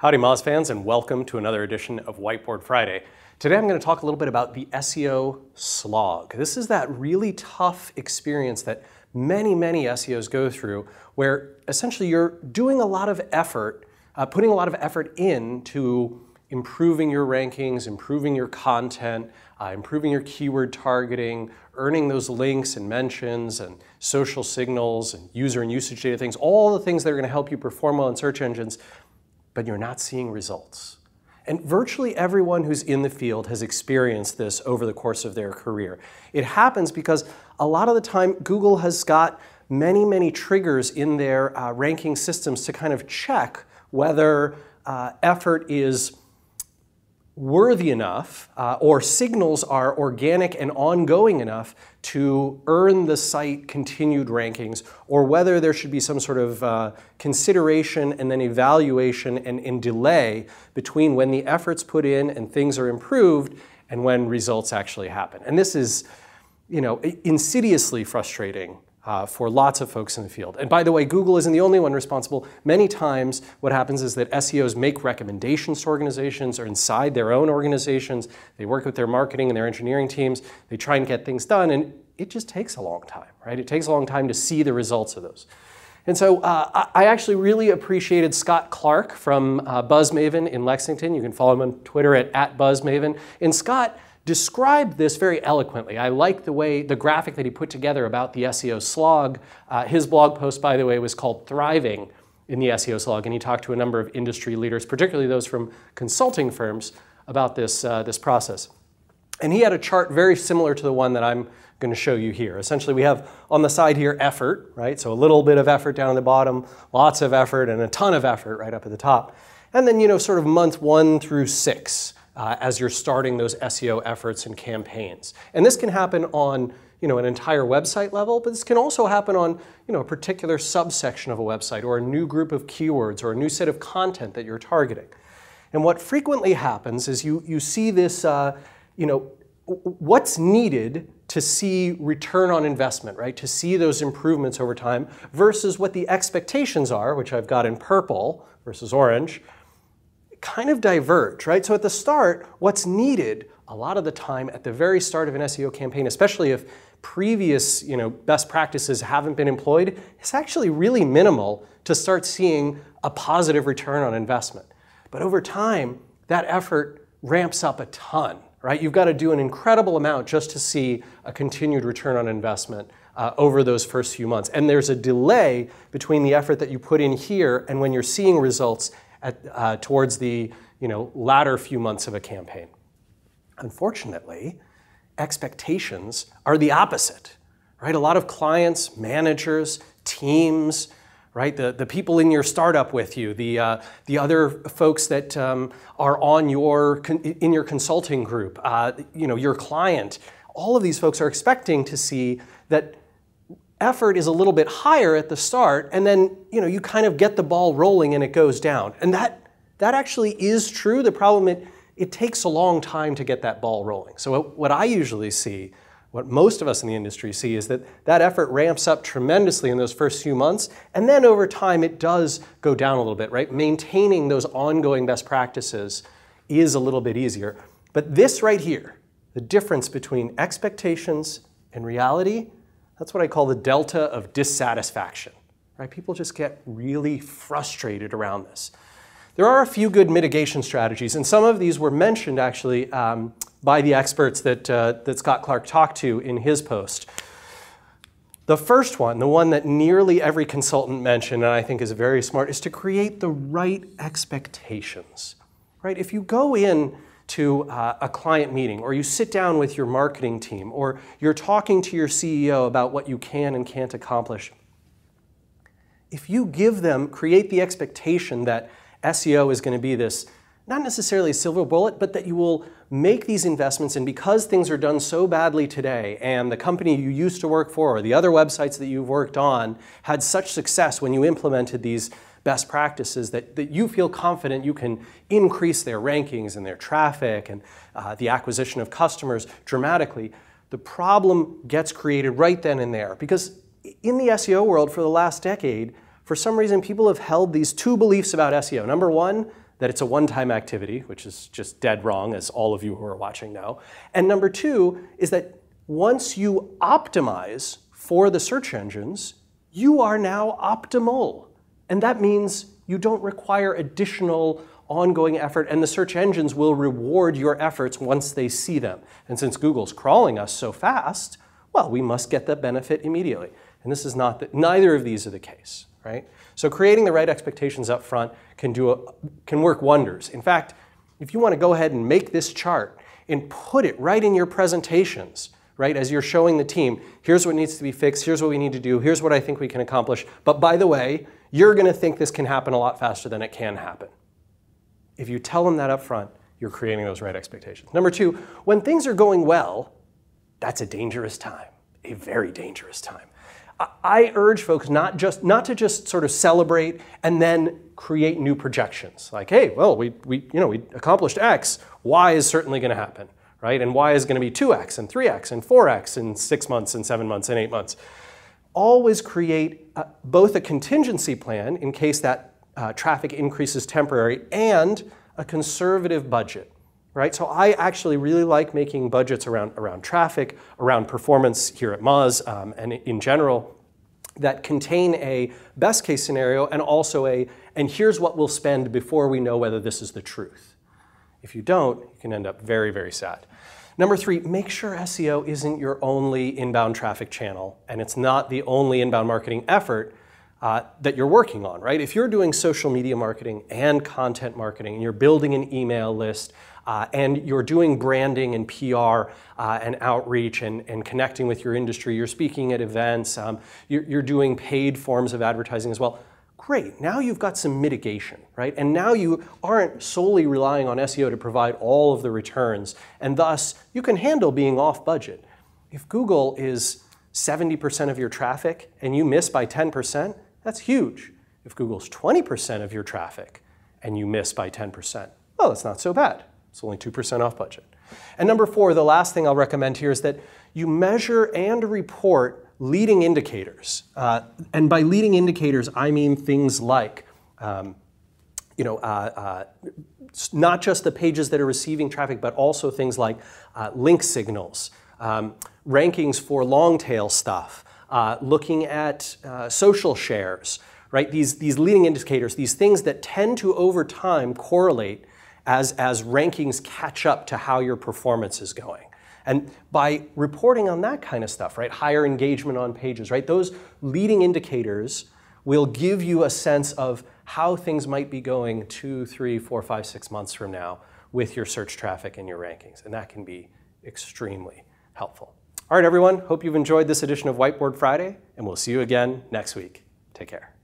Howdy Moz fans, and welcome to another edition of Whiteboard Friday. Today I'm going to talk a little bit about the SEO slog. This is that really tough experience that many SEOs go through where essentially you're doing a lot of effort, putting a lot of effort into improving your rankings, improving your content, improving your keyword targeting, earning those links and mentions and social signals and user and usage data things, all the things that are going to help you perform well in search engines, but you're not seeing results. And virtually everyone who's in the field has experienced this over the course of their career. It happens because a lot of the time Google has got many triggers in their ranking systems to kind of check whether effort is worthy enough or signals are organic and ongoing enough to earn the site continued rankings, or whether there should be some sort of consideration and then evaluation and delay between when the effort's put in and things are improved and when results actually happen. And this is, insidiously frustrating for lots of folks in the field. And by the way, Google isn't the only one responsible. Many times what happens is that SEOs make recommendations to organizations or inside their own organizations. They work with their marketing and their engineering teams. They try and get things done, and it just takes a long time, right? It takes a long time to see the results of those. And so I actually really appreciated Scott Clark from BuzzMaven in Lexington. You can follow him on Twitter at BuzzMaven. And Scott described this very eloquently. I like the graphic that he put together about the SEO slog. His blog post, by the way, was called Thriving in the SEO Slog, and he talked to a number of industry leaders, particularly those from consulting firms, about this process. And he had a chart very similar to the one that I'm going to show you here. Essentially, we have on the side here effort, right? So a little bit of effort down at the bottom, lots of effort, and a ton of effort right up at the top. And then, sort of month 1 through 6. As you're starting those SEO efforts and campaigns. And this can happen on an entire website level, but this can also happen on a particular subsection of a website or a new group of keywords or a new set of content that you're targeting. And what frequently happens is you see this, what's needed to see return on investment, right? To see those improvements over time versus what the expectations are, which I've got in purple versus orange, kind of diverge, right? So at the start, what's needed a lot of the time at the very start of an SEO campaign, especially if previous best practices haven't been employed, is actually really minimal to start seeing a positive return on investment. But over time, that effort ramps up a ton, right? You've got to do an incredible amount just to see a continued return on investment over those first few months. And there's a delay between the effort that you put in here and when you're seeing results towards the latter few months of a campaign. Unfortunately, expectations are the opposite, right? A lot of clients, managers, teams, right? The people in your startup with you, the other folks that are on in your consulting group, your client, all of these folks are expecting to see that effort is a little bit higher at the start, and then you kind of get the ball rolling and it goes down. And that actually is true. The problem, it takes a long time to get that ball rolling. So what I usually see, what most of us in the industry see, is that effort ramps up tremendously in those first few months, and then over time it does go down a little bit, right? Maintaining those ongoing best practices is a little bit easier. But this right here, the difference between expectations and reality, that's what I call the Delta of Dissatisfaction, right? People just get really frustrated around this. There are a few good mitigation strategies, and some of these were mentioned actually by the experts that Scott Clark talked to in his post. The first one, the one that nearly every consultant mentioned, and I think is very smart, is to create the right expectations, right? If you go in to a client meeting, or you sit down with your marketing team, or you're talking to your CEO about what you can and can't accomplish, if you create the expectation that SEO is going to be this, not necessarily a silver bullet, but that you will make these investments, and because things are done so badly today, and the company you used to work for, or the other websites that you've worked on, had such success when you implemented these best practices that you feel confident you can increase their rankings and their traffic and the acquisition of customers dramatically, the problem gets created right then and there. Because in the SEO world for the last decade, for some reason people have held these two beliefs about SEO. Number one, that it's a one-time activity, which is just dead wrong, as all of you who are watching know. And number two is that once you optimize for the search engines, you are now optimal. And that means you don't require additional ongoing effort, and the search engines will reward your efforts once they see them. And since Google's crawling us so fast, well, we must get the benefit immediately. And this is not neither of these are the case, right? So creating the right expectations up front can work wonders. In fact, if you want to go ahead and make this chart and put it right in your presentations, right, as you're showing the team, here's what needs to be fixed, here's what we need to do, here's what I think we can accomplish, but by the way, you're going to think this can happen a lot faster than it can happen. If you tell them that up front, you're creating those right expectations. Number two, when things are going well, that's a dangerous time, a very dangerous time. I urge folks not to just sort of celebrate and then create new projections. Like, hey, well, we accomplished X, Y is certainly going to happen, right? And Y is going to be 2X and 3X and 4X in 6 months and 7 months and 8 months. Always create both a contingency plan in case that traffic increase is temporary and a conservative budget. Right? So I actually really like making budgets around traffic, around performance here at Moz, and in general, that contain a best case scenario and also and here's what we'll spend before we know whether this is the truth. If you don't, you can end up very, very sad. Number three, make sure SEO isn't your only inbound traffic channel, and it's not the only inbound marketing effort that you're working on, right? If you're doing social media marketing and content marketing, and you're building an email list, and you're doing branding and PR and outreach and connecting with your industry, you're speaking at events, you're doing paid forms of advertising as well, great. Now you've got some mitigation, right? And now you aren't solely relying on SEO to provide all of the returns, and thus you can handle being off budget. If Google is 70% of your traffic and you miss by 10%, that's huge. If Google's 20% of your traffic and you miss by 10%, well, that's not so bad. It's only 2% off budget. And number four, the last thing I'll recommend here is that you measure and report leading indicators. And by leading indicators, I mean things like not just the pages that are receiving traffic, but also things like link signals, rankings for long tail stuff, looking at social shares, right? These leading indicators, these things that tend to over time correlate as rankings catch up to how your performance is going. And by reporting on that kind of stuff, right, higher engagement on pages, right, those leading indicators will give you a sense of how things might be going 2, 3, 4, 5, 6 months from now with your search traffic and your rankings. And that can be extremely helpful. All right, everyone, hope you've enjoyed this edition of Whiteboard Friday, and we'll see you again next week. Take care.